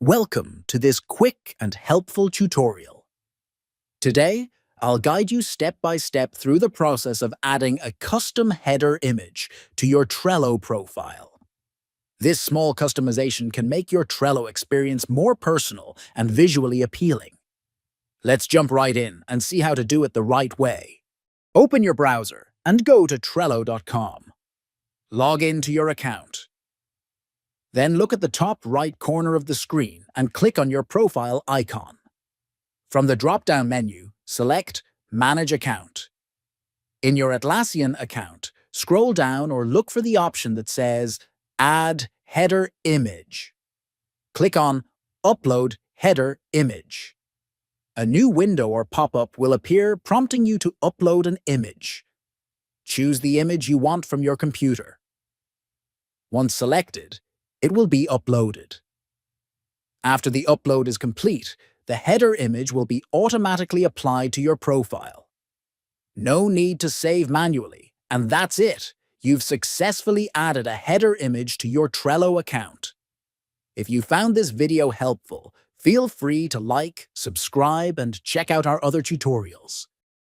Welcome to this quick and helpful tutorial. Today, I'll guide you step by step through the process of adding a custom header image to your Trello profile. This small customization can make your Trello experience more personal and visually appealing. Let's jump right in and see how to do it the right way. Open your browser and go to Trello.com. Log in to your account. Then look at the top right corner of the screen and click on your profile icon. From the drop-down menu, select Manage Account. In your Atlassian account, scroll down or look for the option that says Add Header Image. Click on Upload Header Image. A new window or pop-up will appear prompting you to upload an image. Choose the image you want from your computer. Once selected, it will be uploaded. After the upload is complete, the header image will be automatically applied to your profile. No need to save manually, and that's it. You've successfully added a header image to your Trello account. If you found this video helpful, feel free to like, subscribe, and check out our other tutorials.